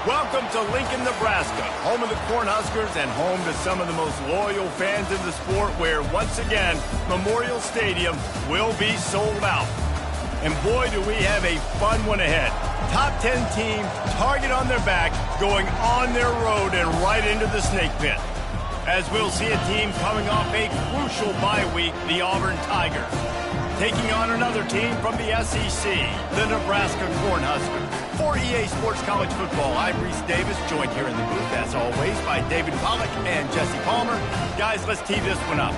Welcome to Lincoln, Nebraska, home of the Cornhuskers and home to some of the most loyal fans in the sport where, once again, Memorial Stadium will be sold out. And boy, do we have a fun one ahead. Top 10 team, target on their back, going on their road and right into the snake pit. As we'll see a team coming off a crucial bye week, the Auburn Tigers. Taking on another team from the SEC, the Nebraska Cornhuskers. For EA Sports College Football, I'm Reese Davis, joined here in the booth, as always, by David Pollack and Jesse Palmer. Guys, let's tee this one up.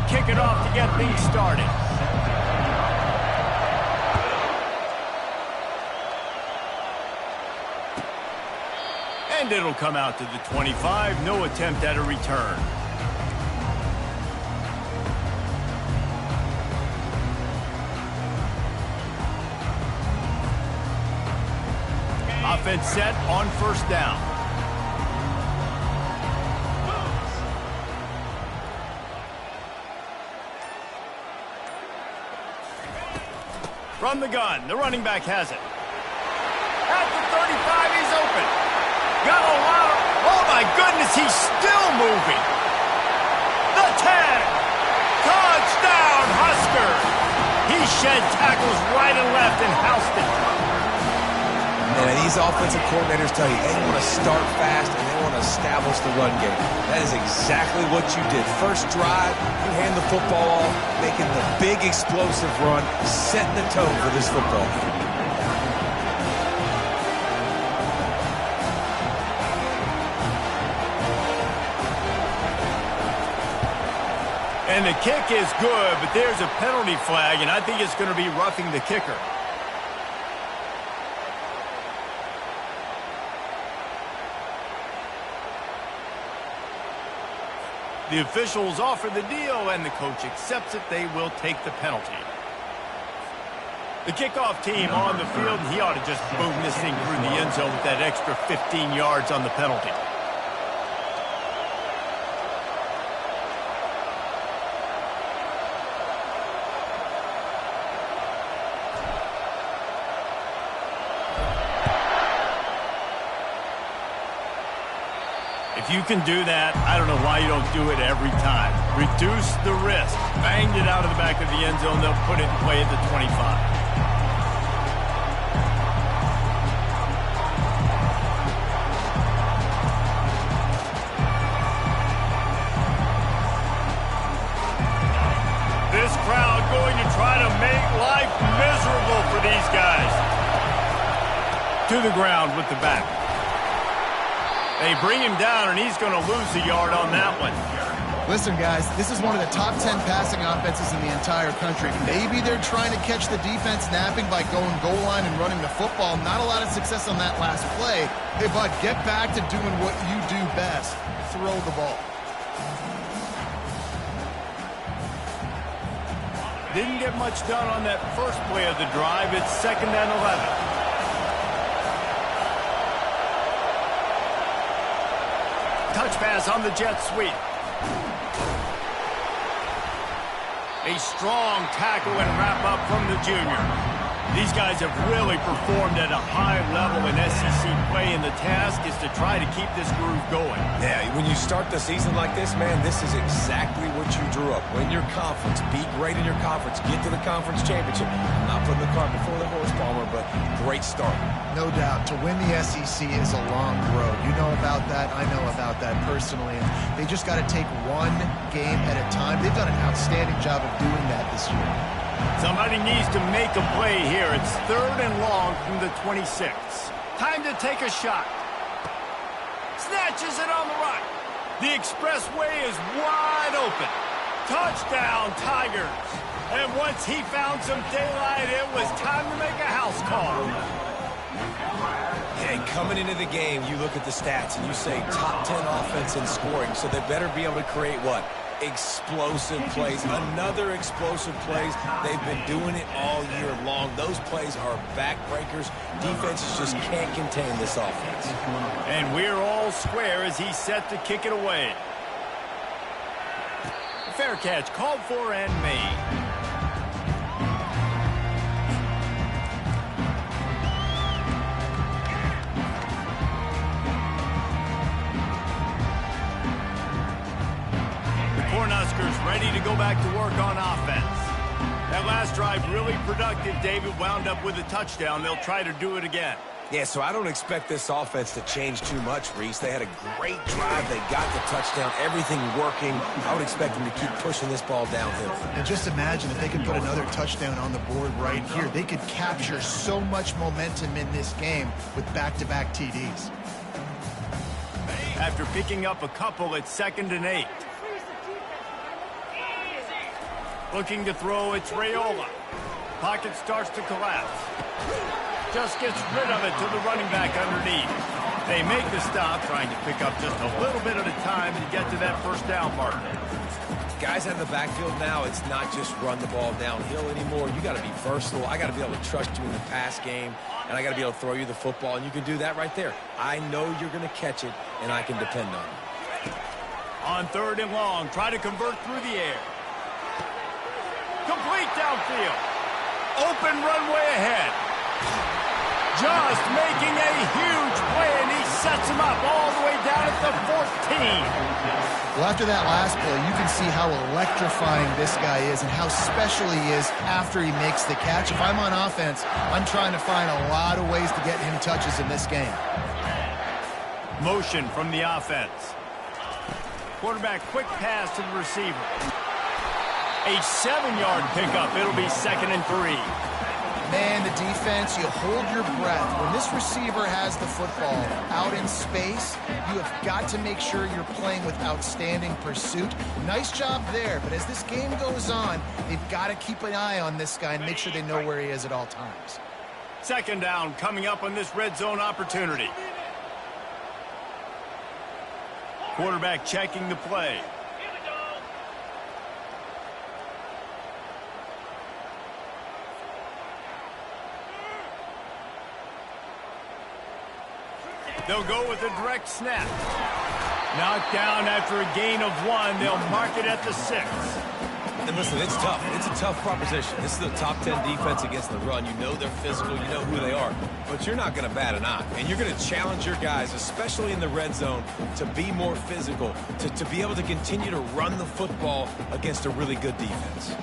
Kick it off to get things started. And it'll come out to the 25. No attempt at a return. Offense set on first down. From the gun, the running back has it. At the 35, he's open. Got a lot of... Oh, my goodness, he's still moving. The 10. Touchdown, Husker. He shed tackles right and left and housed it. And these offensive coordinators tell you they want to start fast and they want to establish the run game. That is exactly what you did. First drive, you hand the football off, making the big explosive run, setting the tone for this football game. And the kick is good, but there's a penalty flag, and I think it's going to be roughing the kicker. The officials offer the deal, and the coach accepts it. They will take the penalty. The kickoff team on the field, and he ought to just boom this thing through the end zone with that extra 15 yards on the penalty. If you can do that, I don't know why you don't do it every time. Reduce the risk. Banged it out of the back of the end zone. They'll put it in play at the 25. This crowd going to try to make life miserable for these guys. To the ground with the back. They bring him down, and he's going to lose a yard on that one. Listen, guys, this is one of the top 10 passing offenses in the entire country. Maybe they're trying to catch the defense napping by going goal line and running the football. Not a lot of success on that last play. Hey, bud, get back to doing what you do best. Throw the ball. Didn't get much done on that first play of the drive. It's 2nd and 11. Touch pass on the jet sweep. A strong tackle and wrap up from the junior. These guys have really performed at a high level in SEC play, and the task is to try to keep this groove going. Yeah, when you start the season like this, man, this is exactly what you drew up. Win your conference, be great in your conference, get to the conference championship. I'm not putting the cart before the horse, Palmer, but great start. No doubt. To win the SEC is a long road. You know about that. I know about that personally. And they just got to take one game at a time. They've done an outstanding job of doing that this year. Somebody needs to make a play here. It's 3rd and long from the 26. Time to take a shot. Snatches it on the right. The expressway is wide open. Touchdown, Tigers. And once he found some daylight, it was time to make a house call. And coming into the game, you look at the stats and you say top 10 offense in scoring, so they better be able to create what? explosive plays. Another explosive plays. They've been doing it all year long. Those plays are backbreakers. Defenses just can't contain this offense. And we're all square as he's set to kick it away. Fair catch called for and made. Cornhuskers ready to go back to work on offense. That last drive really productive. David wound up with a touchdown. They'll try to do it again. Yeah, so I don't expect this offense to change too much, Reese. They had a great drive. They got the touchdown. Everything working. I would expect them to keep pushing this ball downhill. And just imagine if they could put another touchdown on the board right here. They could capture so much momentum in this game with back-to-back TDs. After picking up a couple, it's 2nd and 8. Looking to throw, it's Raiola. Pocket starts to collapse. Just gets rid of it to the running back underneath. They make the stop, trying to pick up just a little bit at a time to get to that first down mark. Guys out of the backfield now, it's not just run the ball downhill anymore. You got to be versatile. I got to be able to trust you in the pass game, and I got to be able to throw you the football, and you can do that right there. I know you're going to catch it, and I can depend on you. On 3rd and long, try to convert through the air. Complete downfield. Open runway ahead. Just making a huge play, and he sets him up all the way down at the 14. Well, after that last play, you can see how electrifying this guy is and how special he is after he makes the catch. If I'm on offense, I'm trying to find a lot of ways to get him touches in this game. Motion from the offense. Quarterback quick pass to the receiver. A 7-yard pickup. It'll be 2nd and 3. Man, the defense, you hold your breath. When this receiver has the football out in space, you have got to make sure you're playing with outstanding pursuit. Nice job there, but as this game goes on, they've got to keep an eye on this guy and make sure they know where he is at all times. 2nd down coming up on this red zone opportunity. Quarterback checking the play. They'll go with a direct snap. Knocked down after a gain of 1. They'll mark it at the 6. And listen, it's tough. It's a tough proposition. This is a top 10 defense against the run. You know they're physical. You know who they are. But you're not going to bat an eye. And you're going to challenge your guys, especially in the red zone, to be more physical, to be able to continue to run the football against a really good defense.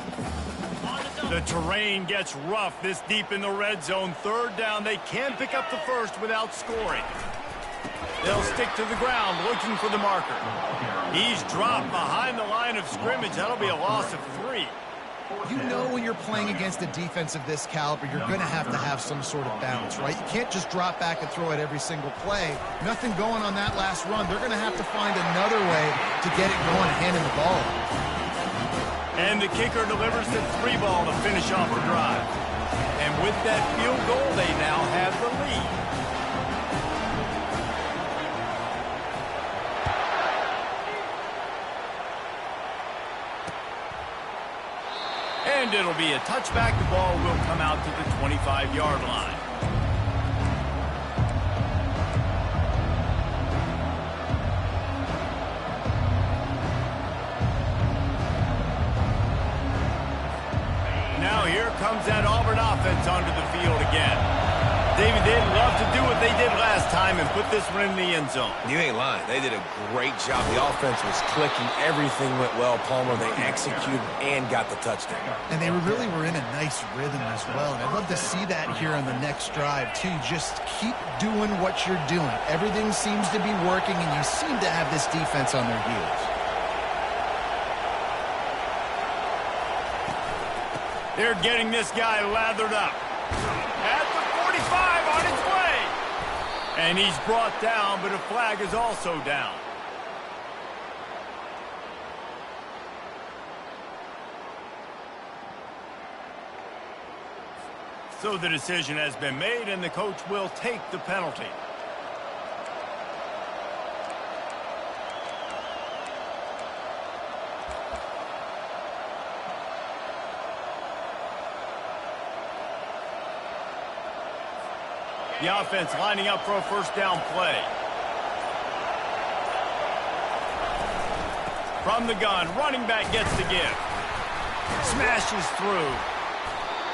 The terrain gets rough this deep in the red zone. 3rd down. They can pick up the first without scoring. They'll stick to the ground looking for the marker. He's dropped behind the line of scrimmage. That'll be a loss of 3. You know when you're playing against a defense of this caliber, you're going to have some sort of balance, right? You can't just drop back and throw it every single play. Nothing going on that last run. They're going to have to find another way to get it going and handing the ball. And the kicker delivers the 3 ball to finish off the drive. And with that field goal, they now have the lead. And it'll be a touchback. The ball will come out to the 25-yard line. Now here comes that Auburn offense onto the field again. David, they'd love to do what they did last time and put this one in the end zone. You ain't lying. They did a great job. The offense was clicking. Everything went well, Palmer. They executed and got the touchdown. And they really were in a nice rhythm as well. And I'd love to see that here on the next drive, too. Just keep doing what you're doing. Everything seems to be working, and you seem to have this defense on their heels. They're getting this guy lathered up. At the 45 on its way. And he's brought down, but a flag is also down. So the decision has been made, and the coach will take the penalty. The offense lining up for a first down play. From the gun, running back gets the give. Smashes through.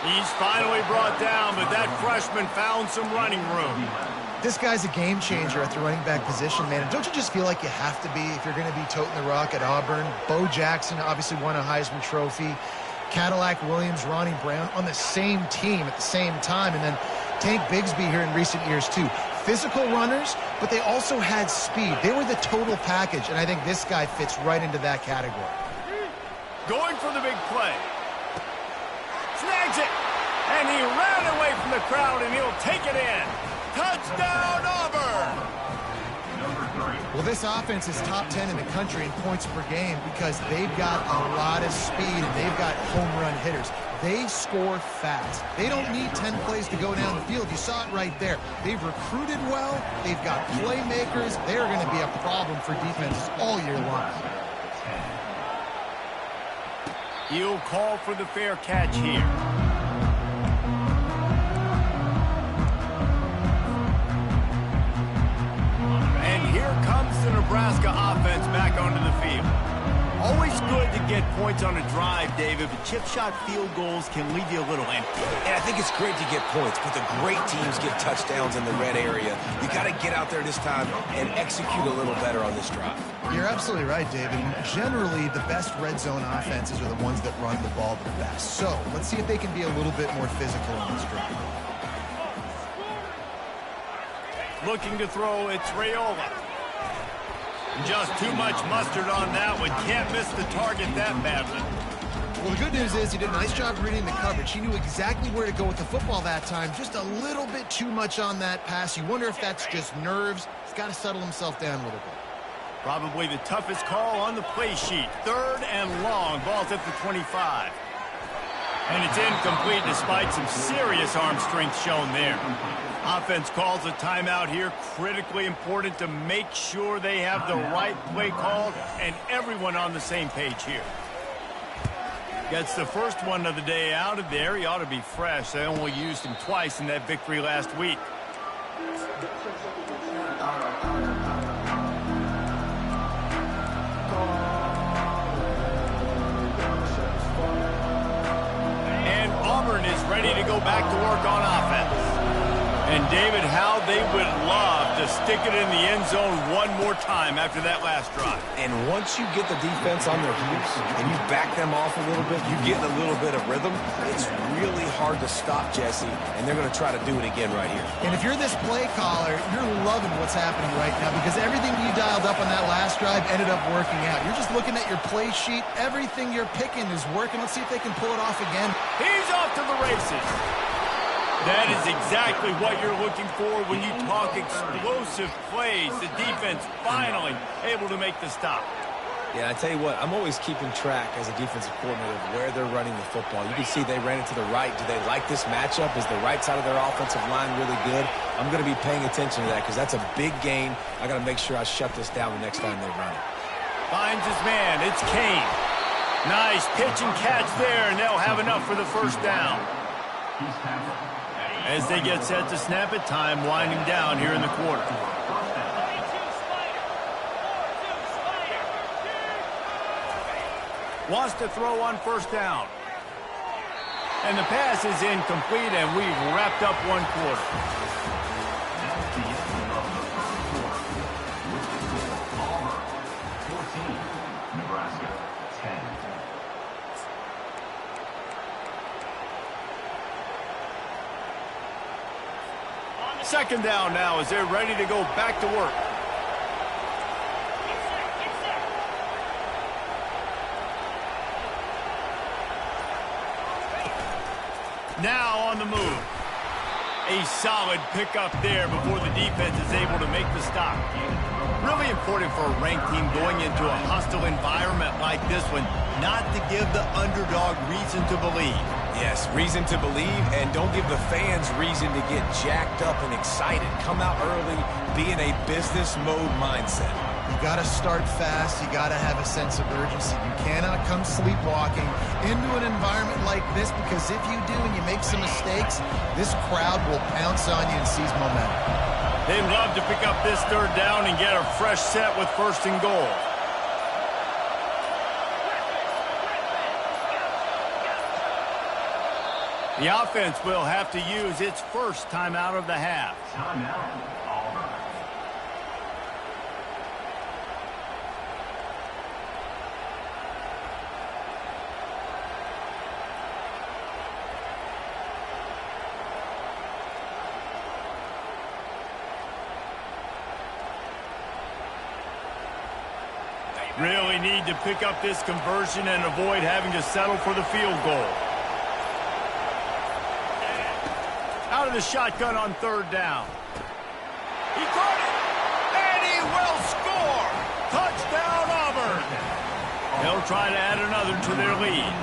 He's finally brought down, but that freshman found some running room. This guy's a game changer at the running back position, man. And don't you just feel like you have to be if you're going to be toting the rock at Auburn? Bo Jackson obviously won a Heisman Trophy. Cadillac Williams, Ronnie Brown on the same team at the same time. And then Tank Bigsby here in recent years, too. Physical runners, but they also had speed. They were the total package, and I think this guy fits right into that category. Going for the big play. Snags it. And he ran away from the crowd, and he'll take it in. Touchdown, Auburn! Well, this offense is top 10 in the country in points per game because they've got a lot of speed and they've got home run hitters. They score fast. They don't need 10 plays to go down the field. You saw it right there. They've recruited well. They've got playmakers. They are going to be a problem for defenses all year long. He'll call for the fair catch here. The Nebraska offense back onto the field. Always good to get points on a drive, David, but chip shot field goals can leave you a little empty. And I think it's great to get points, but the great teams get touchdowns in the red area. You got to get out there this time and execute a little better on this drive. You're absolutely right, David. Generally, the best red zone offenses are the ones that run the ball the best. So let's see if they can be a little bit more physical on this drive. Looking to throw, it's Raiola. Just too much mustard on that one. Can't miss the target that badly. Well, the good news is he did a nice job reading the coverage. He knew exactly where to go with the football that time. Just a little bit too much on that pass. You wonder if that's just nerves. He's got to settle himself down a little bit. Probably the toughest call on the play sheet. 3rd and long. Ball's at the 25. And it's incomplete despite some serious arm strength shown there. Offense calls a timeout here. Critically important to make sure they have the right play called and everyone on the same page here. Gets the first one of the day out of there. He ought to be fresh. They only used him twice in that victory last week. And Auburn is ready to go back to work on offense. And, David, how they would love to stick it in the end zone one more time after that last drive. And once you get the defense on their heels and you back them off a little bit, you get a little bit of rhythm, it's really hard to stop Jesse, and they're going to try to do it again right here. And if you're this play caller, you're loving what's happening right now because everything you dialed up on that last drive ended up working out. You're just looking at your play sheet. Everything you're picking is working. Let's see if they can pull it off again. He's off to the races. That is exactly what you're looking for when you talk explosive plays. The defense finally able to make the stop. Yeah, I tell you what, I'm always keeping track as a defensive coordinator of where they're running the football. You can see they ran it to the right. Do they like this matchup? Is the right side of their offensive line really good? I'm going to be paying attention to that because that's a big gain. I got to make sure I shut this down the next time they run it. Finds his man. It's Kane. Nice pitch and catch there, and they'll have enough for the first down. As they get set to snap it, time winding down here in the quarter. Wants to throw on first down. And the pass is incomplete, and we've wrapped up one quarter. Second down now as they're ready to go back to work. Now on the move. A solid pickup there before the defense is able to make the stop. Really important for a ranked team going into a hostile environment like this one, not to give the underdog reason to believe. Yes, reason to believe, and don't give the fans reason to get jacked up and excited. Come out early, be in a business mode mindset. You got to start fast. You got to have a sense of urgency. You cannot come sleepwalking into an environment like this, because if you do and you make some mistakes, this crowd will pounce on you and seize momentum. They'd love to pick up this third down and get a fresh set with 1st and goal. The offense will have to use its first timeout of the half. Really need to pick up this conversion and avoid having to settle for the field goal. Out of the shotgun on 3rd down. He caught it, and he will score! Touchdown, Auburn! They'll try to add another to their lead.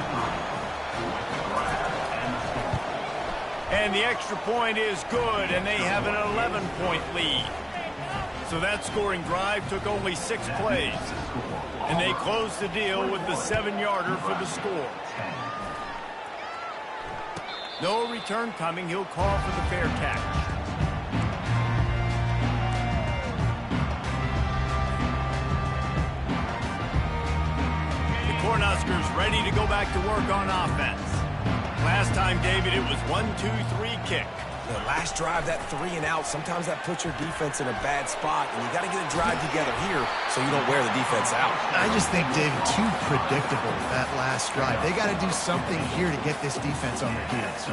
And the extra point is good, and they have an 11-point lead. So that scoring drive took only 6 plays. And they closed the deal with the 7-yarder for the score. No return coming. He'll call for the fair catch. The Cornhuskers ready to go back to work on offense. Last time, David, it was 1-2-3 kick. The last drive, that 3-and-out, sometimes that puts your defense in a bad spot, and you got to get a drive together here so you don't wear the defense out. I just think, David, too predictable, that last drive. They got to do something here to get this defense on their heels.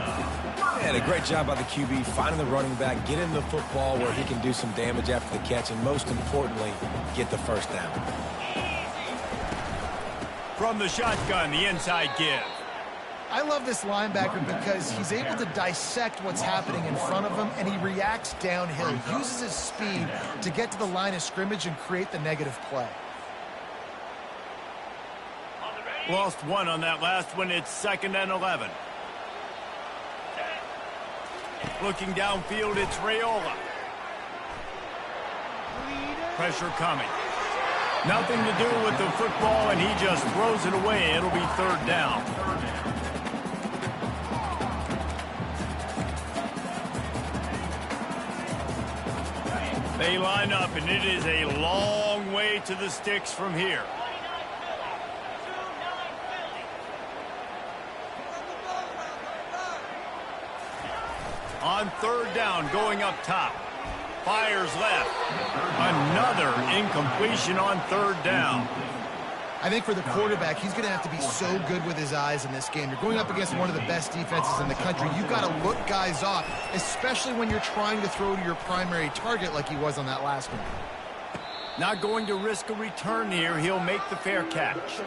And a great job by the QB, finding the running back, get him the football where he can do some damage after the catch, and most importantly, get the first down. From the shotgun, the inside give. I love this linebacker because he's able to dissect what's happening in front of him, and he reacts downhill. He uses his speed to get to the line of scrimmage and create the negative play. Lost 1 on that last one. It's 2nd and 11. Looking downfield, it's Raiola. Pressure coming. Nothing to do with the football, and he just throws it away. It'll be 3rd down. They line up, and it is a long way to the sticks from here. On 3rd down, going up top. Fires left. Another incompletion on 3rd down. I think for the quarterback, he's going to have to be so good with his eyes in this game. You're going up against one of the best defenses in the country. You've got to look guys off, especially when you're trying to throw to your primary target like he was on that last one. Not going to risk a return here. He'll make the fair catch.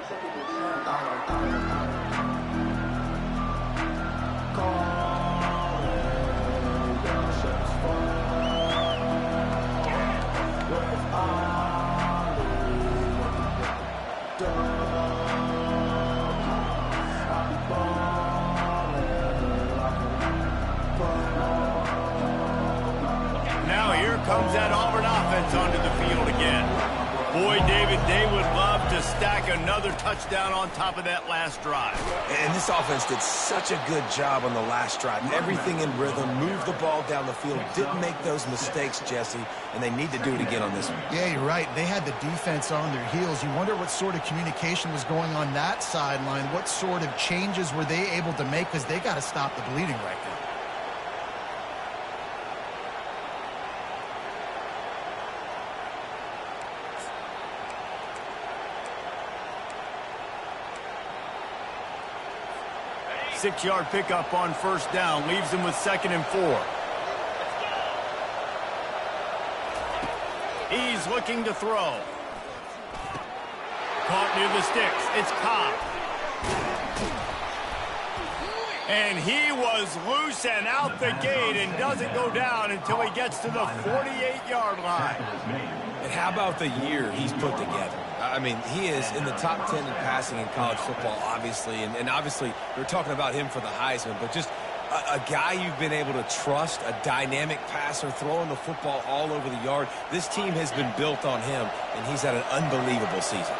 Now here comes that Auburn offense onto the field again. Boy, David, they would love to stack another touchdown on top of that last drive. And this offense did such a good job on the last drive. Everything in rhythm, moved the ball down the field, didn't make those mistakes, Jesse, and they need to do it again on this one. Yeah, you're right. They had the defense on their heels. You wonder what sort of communication was going on that sideline. What sort of changes were they able to make, because they got to stop the bleeding right now. Six-yard pickup on 1st down. Leaves him with 2nd and 4. He's looking to throw. Caught near the sticks. It's Cobb. And he was loose and out the gate and doesn't go down until he gets to the 48-yard line. And how about the year he's put together? I mean, he is in the top 10 in passing in college football, obviously. And obviously, we're talking about him for the Heisman. But just A guy you've been able to trust, a dynamic passer, throwing the football all over the yard. This team has been built on him, and he's had an unbelievable season.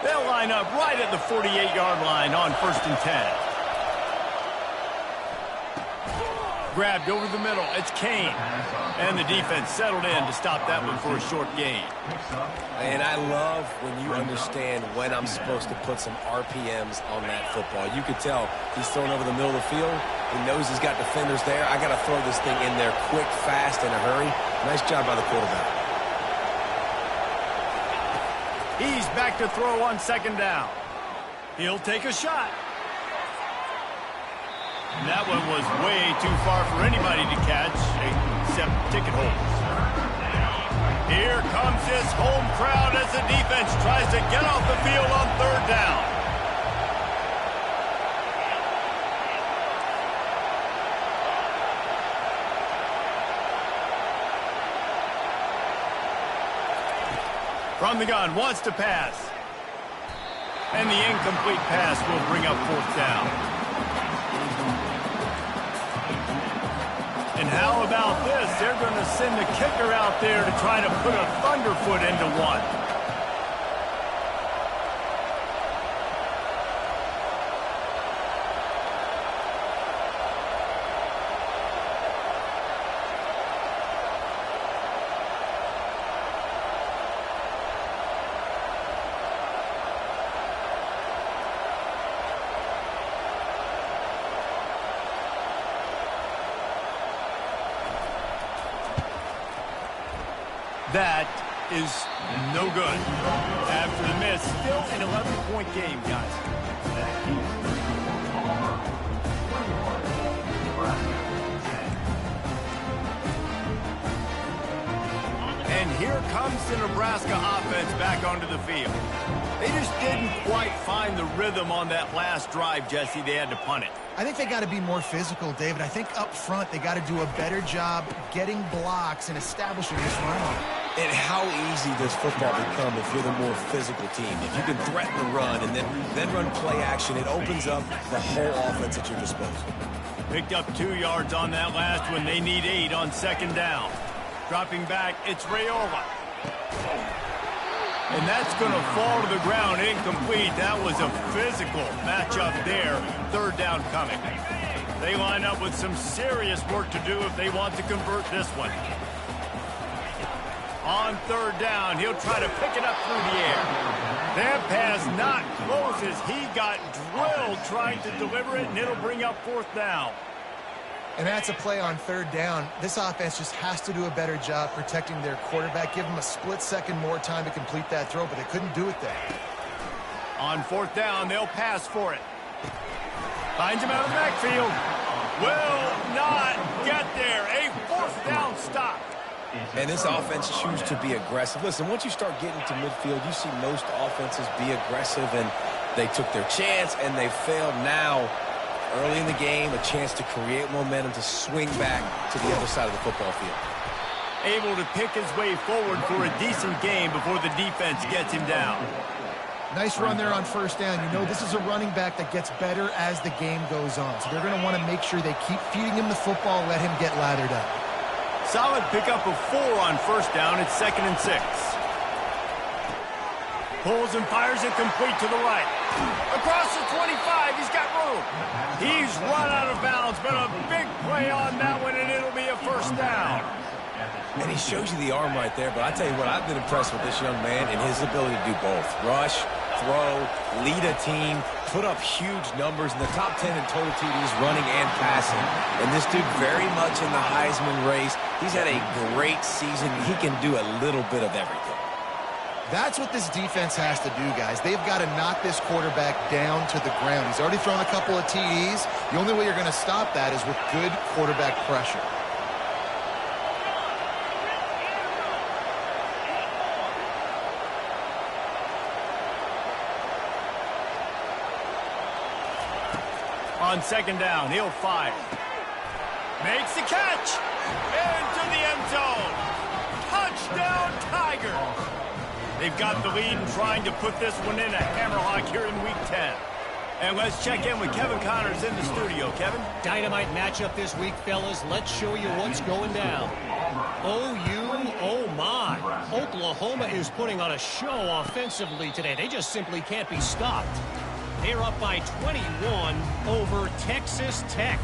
They'll line up right at the 48-yard line on 1st and 10. Grabbed over the middle. It's Kane. And the defense settled in to stop that one for a short gain. And I love when you understand when I'm supposed to put some RPMs on that football. You could tell he's throwing over the middle of the field. He knows he's got defenders there. I got to throw this thing in there quick, fast, in a hurry. Nice job by the quarterback. He's back to throw on 2nd down. He'll take a shot. And that one was way too far for anybody to catch, except ticket holders. Here comes his home crowd as the defense tries to get off the field on 3rd down. From the gun, wants to pass. And the incomplete pass will bring up 4th down. And how about this? They're going to send the kicker out there to try to put a thunderfoot into one. That is no good. After the miss, still an 11-point game, guys. And here comes the Nebraska offense back onto the field. They just didn't quite find the rhythm on that last drive, Jesse. They had to punt it. I think they got to be more physical, David. I think up front they got to do a better job getting blocks and establishing this run. And how easy does football become if you're the more physical team? If you can threaten the run and then run play action, it opens up the whole offense at your disposal. Picked up 2 yards on that last one. They need 8 on 2nd down. Dropping back, it's Raiola. And that's going to fall to the ground incomplete. That was a physical matchup there. 3rd down coming. They line up with some serious work to do if they want to convert this one. On 3rd down, he'll try to pick it up through the air. That pass not close as he got drilled trying to deliver it, and it'll bring up 4th down. And that's a play on 3rd down. This offense just has to do a better job protecting their quarterback. Give him a split second more time to complete that throw, but they couldn't do it there. On 4th down, they'll pass for it. Finds him out of the backfield. Will not get there. A 4th down stop. And this offense chooses to be aggressive. Listen, once you start getting to midfield, you see most offenses be aggressive, and they took their chance, and they failed. Now, early in the game, a chance to create momentum to swing back to the other side of the football field. Able to pick his way forward for a decent game before the defense gets him down. Nice run there on 1st down. You know this is a running back that gets better as the game goes on. So they're going to want to make sure they keep feeding him the football, let him get lathered up. Solid pickup of 4 on 1st down. It's 2nd and 6. Pulls and fires it complete to the right. Across the 25, he's got room. He's run out of bounds, but a big play on that one, and it'll be a 1st down. And he shows you the arm right there, but I tell you what, I've been impressed with this young man and his ability to do both. Rush, throw, lead a team, put up huge numbers in the top 10 in total TDs running and passing. And this dude very much in the Heisman race. He's had a great season. He can do a little bit of everything. That's what this defense has to do, guys. They've got to knock this quarterback down to the ground. He's already thrown a couple of TDs. The only way you're going to stop that is with good quarterback pressure. On 2nd down, he'll fire. Makes the catch. Into the end zone. Touchdown, Tigers. They've got the lead and trying to put this one in a hammerlock here in Week 10. And let's check in with Kevin Connors in the studio. Kevin? Dynamite matchup this week, fellas. Let's show you what's going down. OU, oh my. Oklahoma is putting on a show offensively today. They just simply can't be stopped. They're up by 21 over Texas Tech.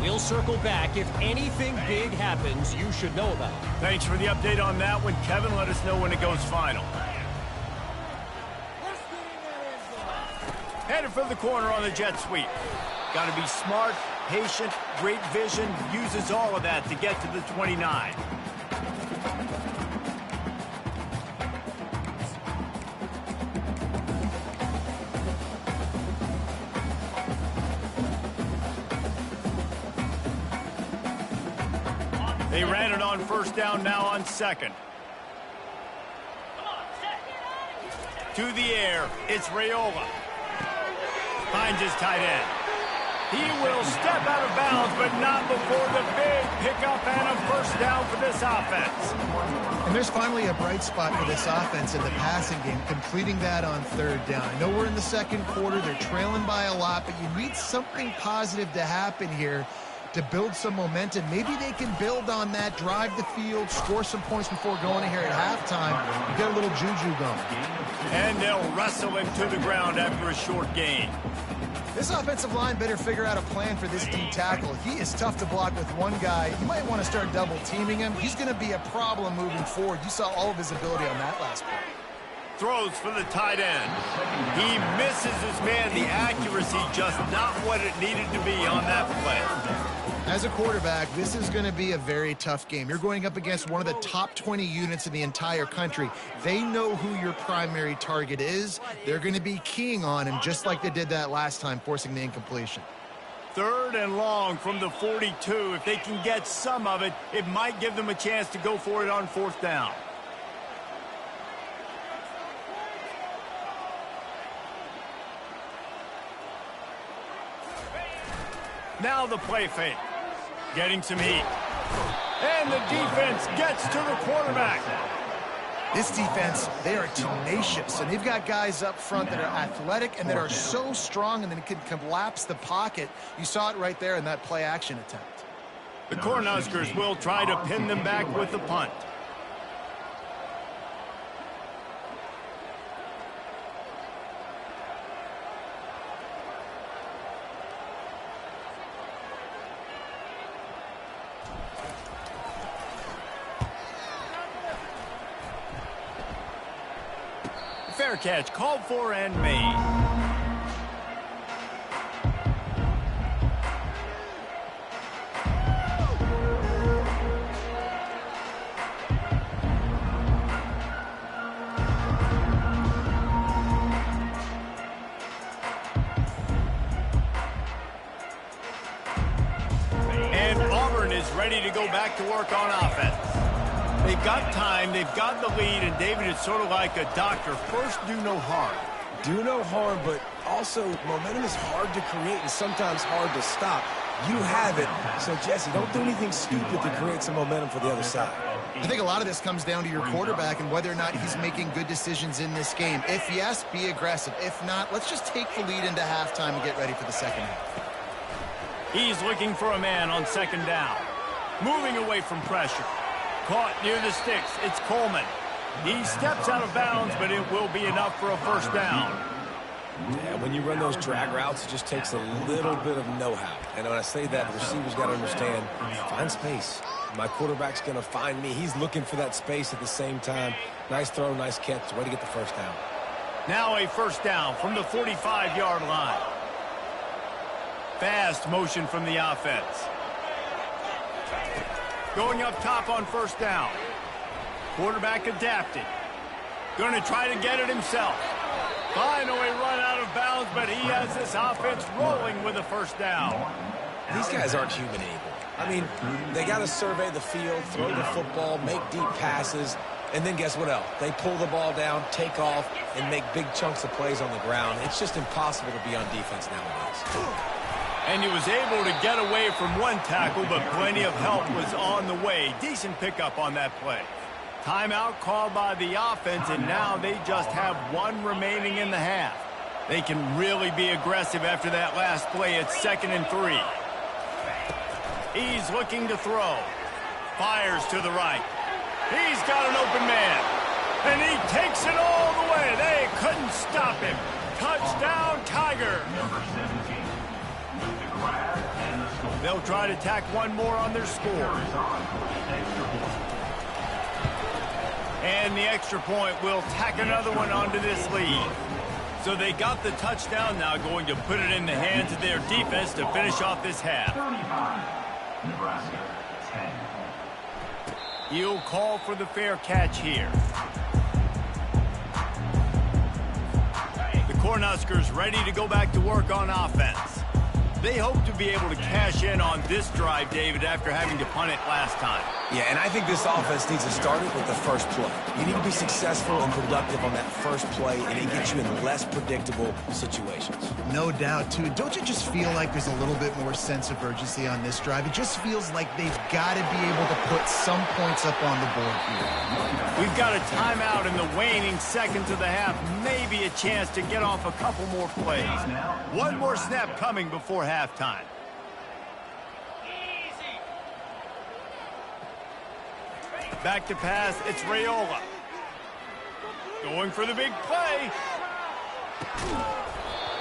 We'll circle back. If anything big happens, you should know about it. Thanks for the update on that one, Kevin. Let us know when it goes final. Headed for the corner on the jet sweep. Got to be smart, patient, great vision. Uses all of that to get to the 29. They ran it on first down, now on second. To the air, it's Raiola. Finds his tight end. He will step out of bounds, but not before the big pickup and a first down for this offense. And there's finally a bright spot for this offense in the passing game, completing that on third down. I know we're in the second quarter. They're trailing by a lot, but you need something positive to happen here to build some momentum. Maybe they can build on that, drive the field, score some points before going in here at halftime, and get a little juju going. And they'll wrestle him to the ground after a short gain. This offensive line better figure out a plan for this D tackle. He is tough to block with one guy. You might want to start double teaming him. He's going to be a problem moving forward. You saw all of his ability on that last play. Throws for the tight end. He misses his man. The accuracy just not what it needed to be on that play. As a quarterback, this is going to be a very tough game. You're going up against one of the top 20 units in the entire country. They know who your primary target is. They're going to be keying on him just like they did that last time, forcing the incompletion. Third and long from the 42. If they can get some of it, it might give them a chance to go for it on fourth down. Now the play fake. Getting some heat. And the defense gets to the quarterback. This defense, they are tenacious, and they've got guys up front that are athletic and that are so strong and then can collapse the pocket. You saw it right there in that play action attempt. The Cornhuskers will try to pin them back with the punt. Fair catch, called for and made. And Auburn is ready to go back to work on offense. They've got time, they've got the lead, and David, it's sort of like a doctor. First, do no harm. Do no harm, but also momentum is hard to create and sometimes hard to stop. You have it. So, Jesse, don't do anything stupid to create some momentum for the other side. I think a lot of this comes down to your quarterback and whether or not he's making good decisions in this game. If yes, be aggressive. If not, let's just take the lead into halftime and get ready for the second half. He's looking for a man on second down. Moving away from pressure. Caught near the sticks. It's Coleman. He steps out of bounds, but it will be enough for a first down. Yeah, when you run those drag routes, it just takes a little bit of know-how. And when I say that, the receiver's got to understand, find space. My quarterback's going to find me. He's looking for that space at the same time. Nice throw, nice catch. Way to get the first down. Now a first down from the 45-yard line. Fast motion from the offense. Going up top on first down. Quarterback adapted. Going to try to get it himself. Finally run out of bounds, but he has this offense rolling with a first down. These guys aren't human anymore. I mean, they got to survey the field, throw the football, make deep passes, and then guess what else? They pull the ball down, take off, and make big chunks of plays on the ground. It's just impossible to be on defense nowadays. And he was able to get away from one tackle, but plenty of help was on the way. Decent pickup on that play. Timeout called by the offense, and now they just have one remaining in the half. They can really be aggressive after that last play. It's 2nd and 3. He's looking to throw. Fires to the right. He's got an open man. And he takes it all the way. They couldn't stop him. Touchdown, Tiger. They'll try to tack one more on their score. And the extra point will tack another one onto this lead. So they got the touchdown, now going to put it in the hands of their defense to finish off this half. Nebraska 10. He'll call for the fair catch here. The Cornhuskers ready to go back to work on offense. They hope to be able to cash in on this drive, David, after having to punt it last time. Yeah, and I think this offense needs to start it with the first play. You need to be successful and productive on that first play, and it gets you in less predictable situations. No doubt, too. Don't you just feel like there's a little bit more sense of urgency on this drive? It just feels like they've got to be able to put some points up on the board here. We've got a timeout in the waning seconds of the half. Maybe a chance to get off a couple more plays. One more snap coming before halftime. Back to pass, it's Raiola. Going for the big play.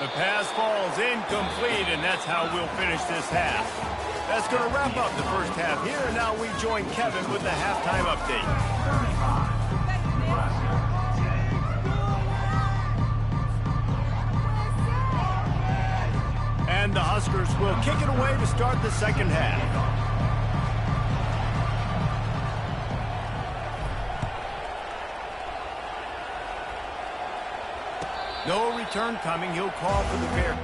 The pass falls incomplete, and that's how we'll finish this half. That's going to wrap up the first half here, and now we join Kevin with the halftime update. And the Huskers will kick it away to start the second half. No return coming. He'll call for the fair.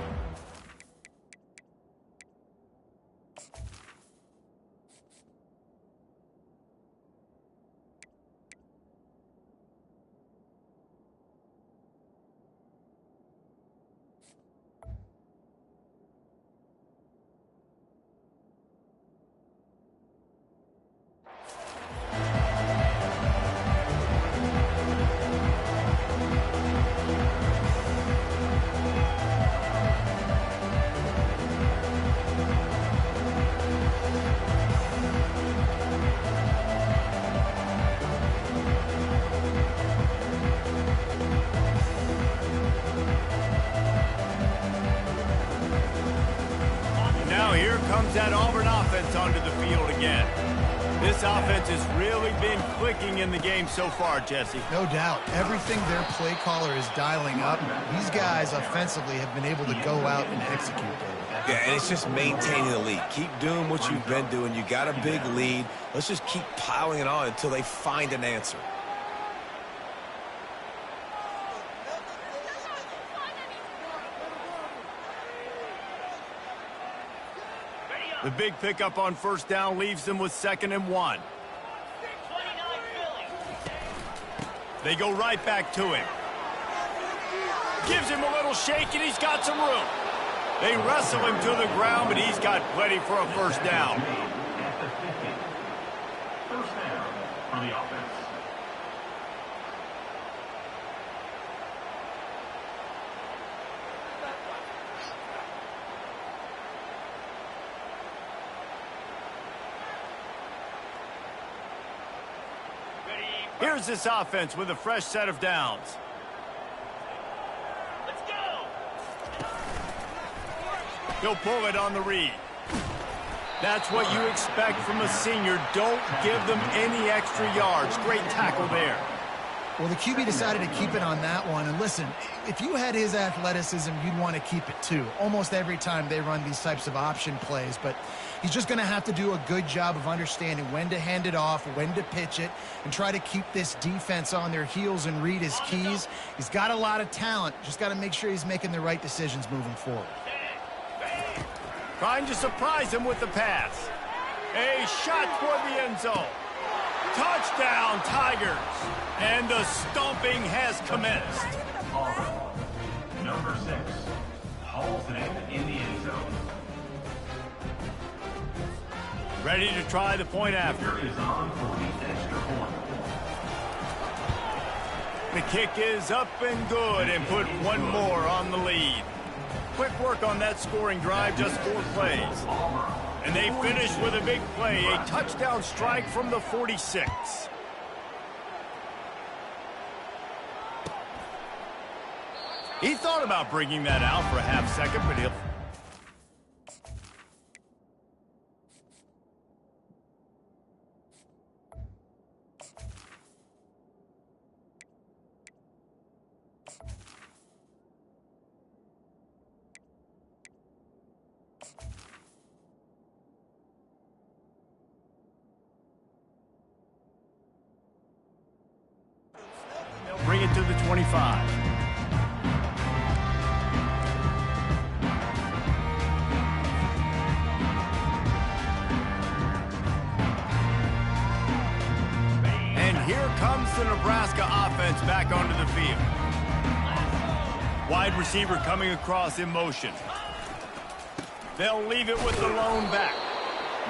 That Auburn offense onto the field again. This offense has really been clicking in the game so far, Jesse. No doubt. Everything their play caller is dialing up, these guys offensively have been able to go out and execute, David. Yeah, and it's just maintaining the lead. Keep doing what you've been doing. You got a big lead. Let's just keep piling it on until they find an answer. The big pickup on first down leaves them with 2nd and 1. They go right back to him. Gives him a little shake, and he's got some room. They wrestle him to the ground, but he's got plenty for a first down. First down for the offense. Here's this offense with a fresh set of downs. Let's go. He'll pull it on the read. That's what you expect from a senior. Don't give them any extra yards. Great tackle there. Well, the QB decided to keep it on that one. And listen, if you had his athleticism, you'd want to keep it too. Almost every time they run these types of option plays. But he's just going to have to do a good job of understanding when to hand it off, when to pitch it, and try to keep this defense on their heels and read his keys. He's got a lot of talent. Just got to make sure he's making the right decisions moving forward. Trying to surprise him with the pass. A shot toward the end zone. Touchdown, Tigers. And the stomping has commenced. Number 6 hauls it in the end zone. Ready to try the point after. Is on for the extra point. The kick is up and good and put one more on the lead. Quick work on that scoring drive, just 4 plays. And they finish with a big play, a touchdown strike from the 46. He thought about bringing that out for a half second, but he'll... bring it to the 25. And here comes the Nebraska offense back onto the field. Wide receiver coming across in motion. They'll leave it with the lone back.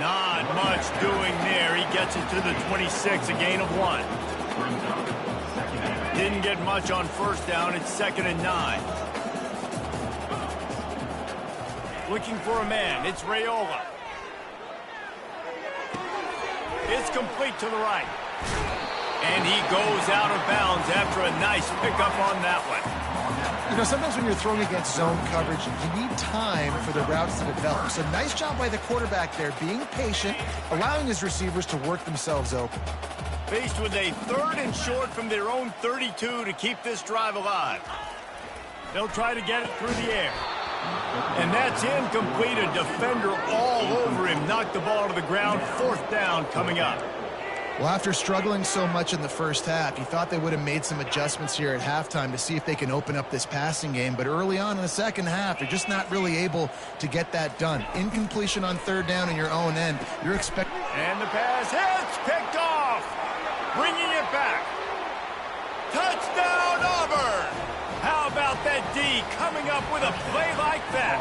Not much doing there. He gets it to the 26, a gain of 1. Didn't get much on first down. It's 2nd and 9. Looking for a man. It's Raiola. It's complete to the right. And he goes out of bounds after a nice pickup on that one. You know, sometimes when you're throwing against zone coverage, you need time for the routes to develop. So nice job by the quarterback there, being patient, allowing his receivers to work themselves open. Faced with a 3rd and short from their own 32 to keep this drive alive. They'll try to get it through the air. And that's incomplete. A defender all over him. Knocked the ball to the ground. 4th down coming up. Well, after struggling so much in the first half, you thought they would have made some adjustments here at halftime to see if they can open up this passing game. But early on in the second half, they're just not really able to get that done. Incompletion on 3rd down in your own end. You're expecting... And the pass hits. Picked off. Bringing it back. Touchdown, Auburn. How about that D coming up with a play like that?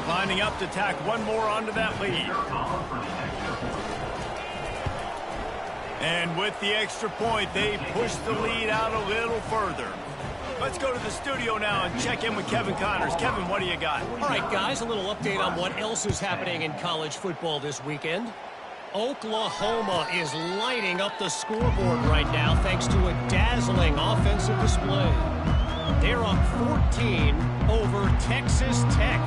Lining up to tack one more onto that lead. And with the extra point, they push the lead out a little further. Let's go to the studio now and check in with Kevin Connors. Kevin, what do you got? All right, guys, a little update on what else is happening in college football this weekend. Oklahoma is lighting up the scoreboard right now thanks to a dazzling offensive display. They're up 14 over Texas Tech.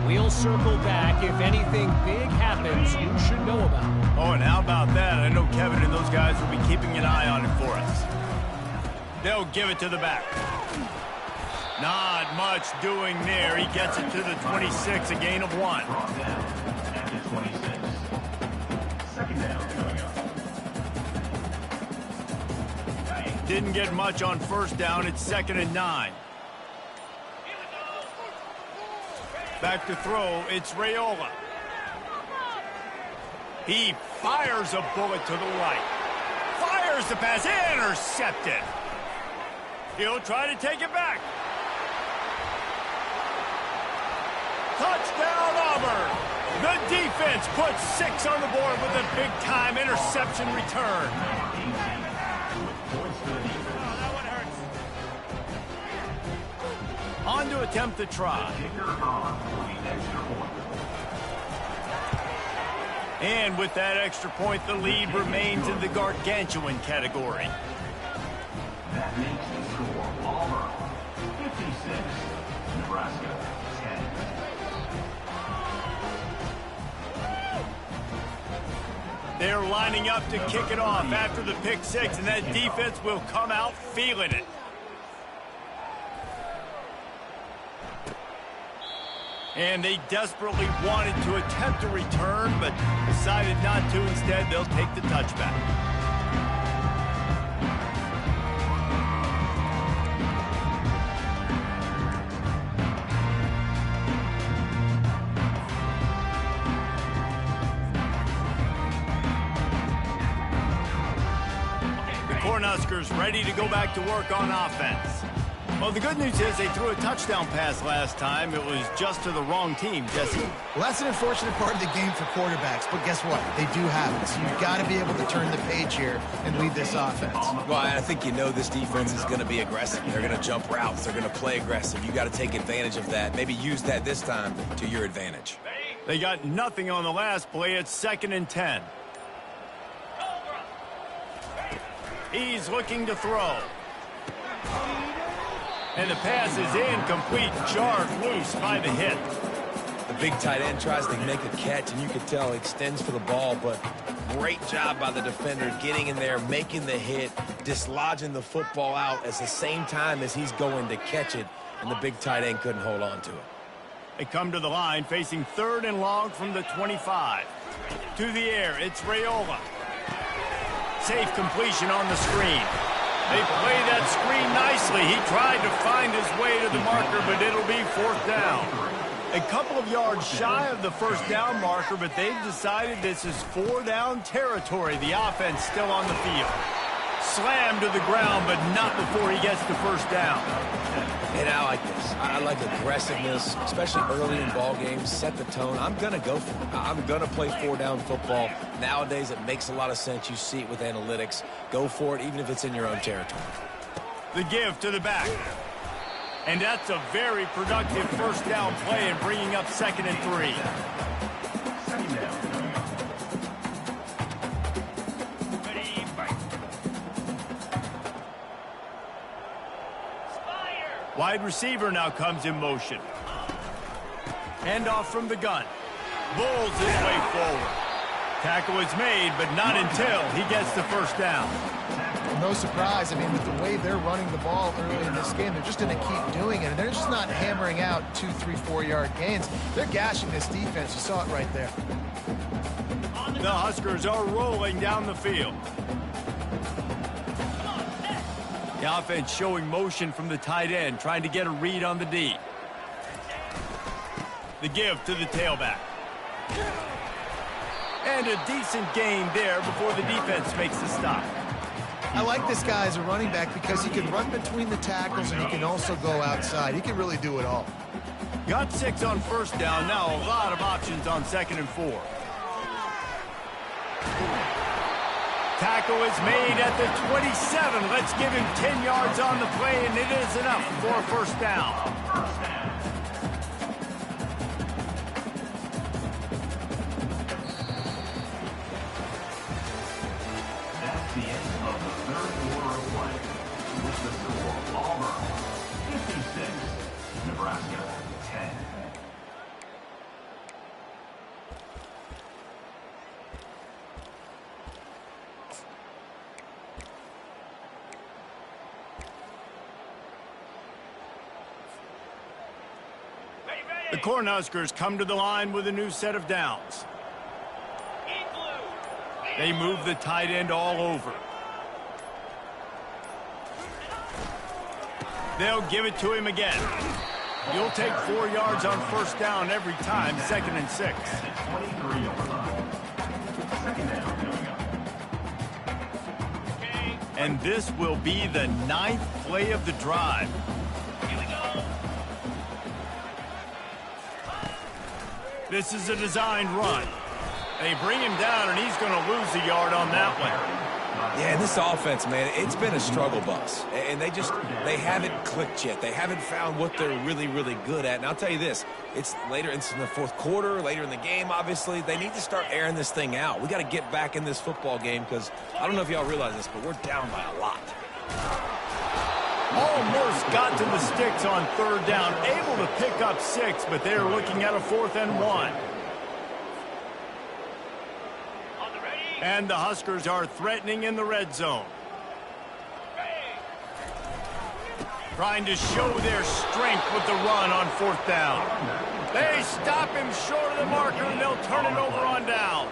We'll circle back if anything big happens you should know about. Oh, and how about that? I know Kevin and those guys will be keeping an eye on it for us. They'll give it to the back. Not much doing there. He gets it to the 26, a gain of 1. Didn't get much on first down. It's 2nd and 9. Back to throw. It's Raiola. He fires a bullet to the right. Fires the pass. Intercepted. He'll try to take it back. Touchdown, Auburn. The defense puts 6 on the board with a big-time interception return. On to attempt the try. And with that extra point, the lead remains in the gargantuan category. That makes the score Auburn 56, Nebraska 10. They're lining up to kick it off after the pick 6, and that defense will come out feeling it. And they desperately wanted to attempt a return, but decided not to. Instead, they'll take the touchback. The Cornhuskers ready to go back to work on offense. Well, the good news is they threw a touchdown pass last time. It was just to the wrong team, Jesse. Well, that's an unfortunate part of the game for quarterbacks, but guess what? They do have it, so you've got to be able to turn the page here and lead this offense. Well, I think you know this defense is going to be aggressive. They're going to jump routes. They're going to play aggressive. You got to take advantage of that. Maybe use that this time to your advantage. They got nothing on the last play. It's 2nd and 10. He's looking to throw. And the pass is incomplete, jarred loose by the hit. The big tight end tries to make a catch, and you can tell he extends for the ball, but great job by the defender getting in there, making the hit, dislodging the football out at the same time as he's going to catch it, and the big tight end couldn't hold on to it. They come to the line, facing 3rd and long from the 25. To the air, it's Raiola. Safe completion on the screen. They play that screen nicely. He tried to find his way to the marker, but it'll be 4th down. A couple of yards shy of the 1st down marker, but they've decided this is 4-down territory. The offense still on the field. Slammed to the ground, but not before he gets the 1st down. And I like this. I like aggressiveness, especially early in ball games. Set the tone. I'm going to go for it. I'm going to play 4-down football. Nowadays, it makes a lot of sense. You see it with analytics. Go for it, even if it's in your own territory. The give to the back. And that's a very productive 1st down play and bringing up 2nd and 3. Wide receiver now comes in motion. Handoff from the gun. Bulls his way forward. Tackle is made, but not until he gets the 1st down. No surprise. I mean, with the way they're running the ball early in this game, they're just going to keep doing it. And they're just not hammering out 2, 3, 4-yard gains. They're gashing this defense. You saw it right there. The Huskers are rolling down the field. The offense showing motion from the tight end, trying to get a read on the D. The give to the tailback. And a decent gain there before the defense makes the stop. I like this guy as a running back because he can run between the tackles and he can also go outside. He can really do it all. Got 6 on 1st down. Now a lot of options on 2nd and 4. Tackle is made at the 27. Let's give him 10 yards on the play, and it is enough for a 1st down. That's the end of the 3rd quarter of play. With the score, Auburn 56, Nebraska 10. The Cornhuskers come to the line with a new set of downs. They move the tight end all over. They'll give it to him again. You'll take 4 yards on 1st down every time, 2nd and 6. 23 overtime. 2nd down coming up. And this will be the 9th play of the drive. This is a designed run. They bring him down, and he's going to lose a yard on that one. Yeah, this offense, man, it's been a struggle bus. And they haven't clicked yet. They haven't found what they're really, really good at. And I'll tell you this, it's in the 4th quarter, later in the game, obviously. They need to start airing this thing out. We got to get back in this football game because I don't know if y'all realize this, but we're down by a lot. Almost got to the sticks on 3rd down, able to pick up 6, but they're looking at a 4th and 1. And the Huskers are threatening in the red zone. Trying to show their strength with the run on 4th down. They stop him short of the marker, and they'll turn it over on downs.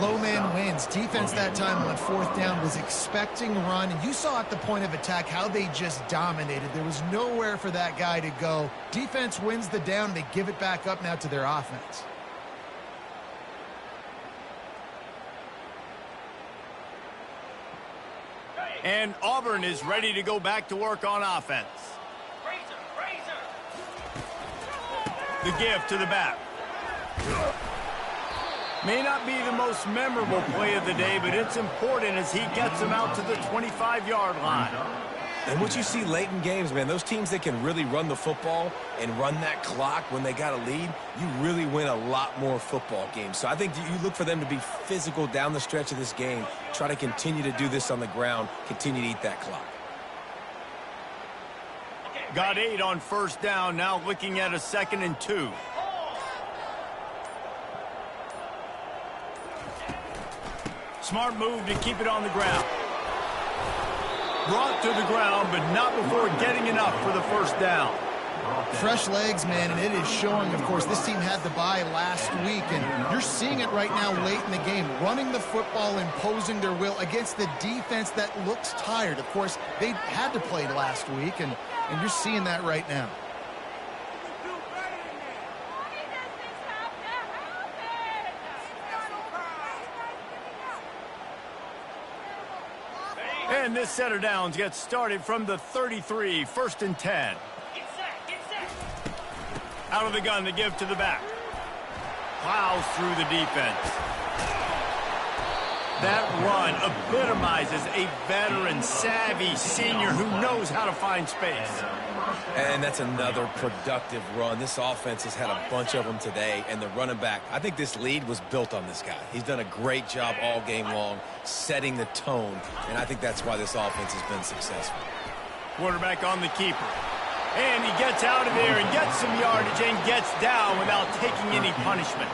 Low man wins. Defense that time on 4th down was expecting run, and you saw at the point of attack how they just dominated. There was nowhere for that guy to go. Defense wins the down. They give it back up now to their offense. And Auburn is ready to go back to work on offense. The give to the back. May not be the most memorable play of the day, but it's important as he gets them out to the 25-yard line. And what you see late in games, man, those teams that can really run the football and run that clock when they got a lead, you really win a lot more football games. So I think you look for them to be physical down the stretch of this game, try to continue to do this on the ground, continue to eat that clock. Got 8 on first down, now looking at a 2nd and 2. Smart move to keep it on the ground. Brought to the ground, but not before getting enough for the first down. Fresh legs, man, and it is showing, of course, this team had the bye last week, and you're seeing it right now late in the game, running the football, imposing their will against the defense that looks tired. Of course, they had to play last week, and you're seeing that right now. And this set of downs gets started from the 33, 1st and 10. Out of the gun, the give to the back. Plows through the defense. That run epitomizes a veteran, savvy senior who knows how to find space. And that's another productive run. This offense has had a bunch of them today, and the running back, I think this lead was built on this guy. He's done a great job all game long, setting the tone, and I think that's why this offense has been successful. Quarterback on the keeper. And he gets out of there and gets some yardage and gets down without taking any punishment.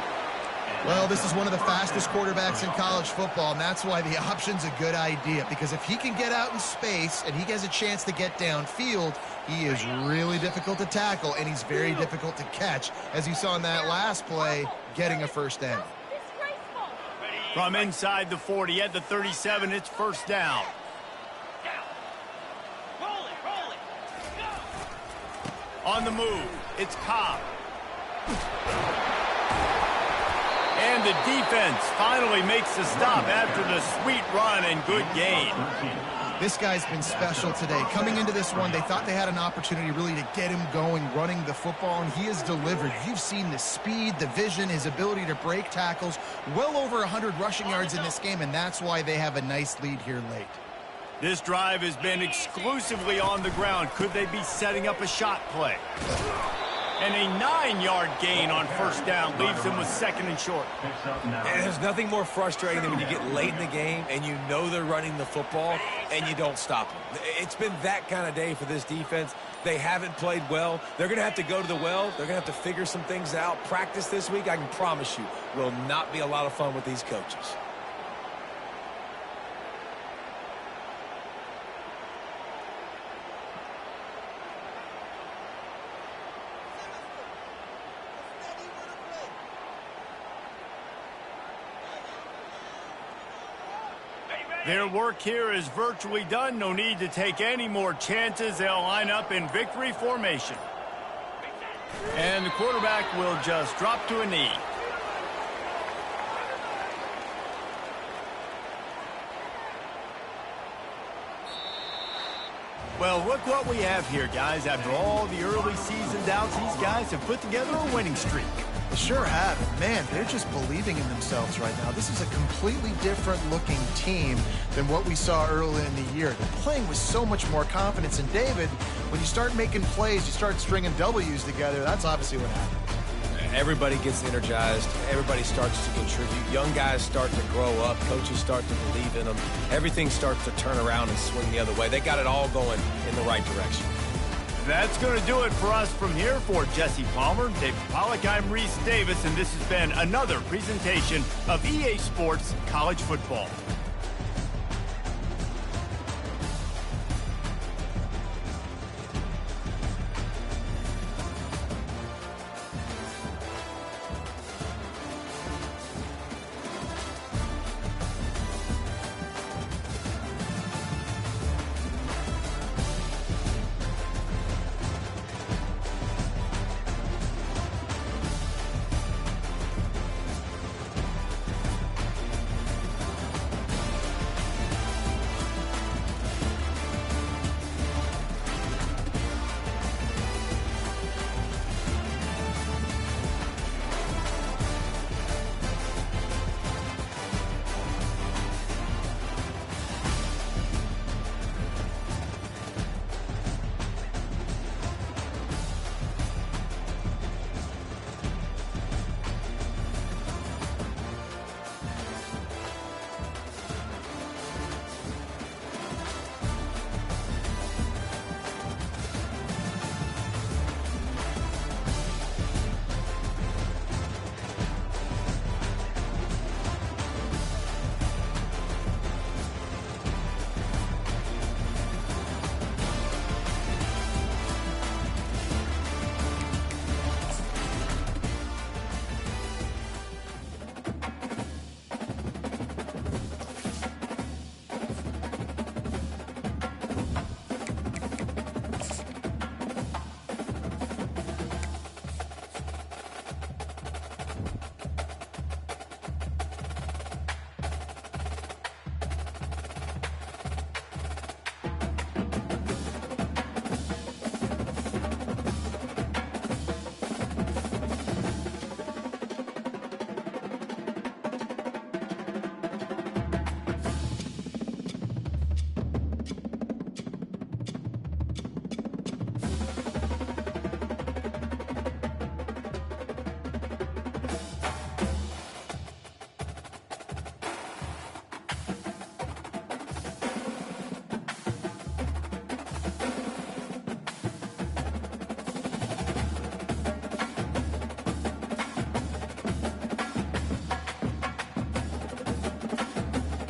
Well, this is one of the fastest quarterbacks in college football, and that's why the option's a good idea, because if he can get out in space and he has a chance to get downfield, he is really difficult to tackle, and he's very difficult to catch, as you saw in that last play, getting a first down. From inside the 40 at the 37, it's first down. On the move, it's Cobb. And the defense finally makes the stop after the sweet run and good gain. This guy's been special today. Coming into this one, they thought they had an opportunity really to get him going, running the football, and he has delivered. You've seen the speed, the vision, his ability to break tackles, well over 100 rushing yards in this game, and that's why they have a nice lead here late. This drive has been exclusively on the ground. Could they be setting up a shot play? And a 9-yard gain on first down leaves them with 2nd and short. And there's nothing more frustrating than when you get late in the game and you know they're running the football and you don't stop them. It's been that kind of day for this defense. They haven't played well. They're going to have to go to the well. They're going to have to figure some things out. Practice this week, I can promise you, will not be a lot of fun with these coaches. Their work here is virtually done. No need to take any more chances. They'll line up in victory formation. And the quarterback will just drop to a knee. Well, look what we have here, guys. After all the early season doubts, these guys have put together a winning streak. They sure have. Man, they're just believing in themselves right now. This is a completely different looking team than what we saw early in the year. They're playing with so much more confidence. And David, when you start making plays, you start stringing W's together, that's obviously what happens. Everybody gets energized. Everybody starts to contribute. Young guys start to grow up. Coaches start to believe in them. Everything starts to turn around and swing the other way. They got it all going in the right direction. That's going to do it for us from here. For Jesse Palmer, David Pollack, I'm Reese Davis, and this has been another presentation of EA Sports College Football.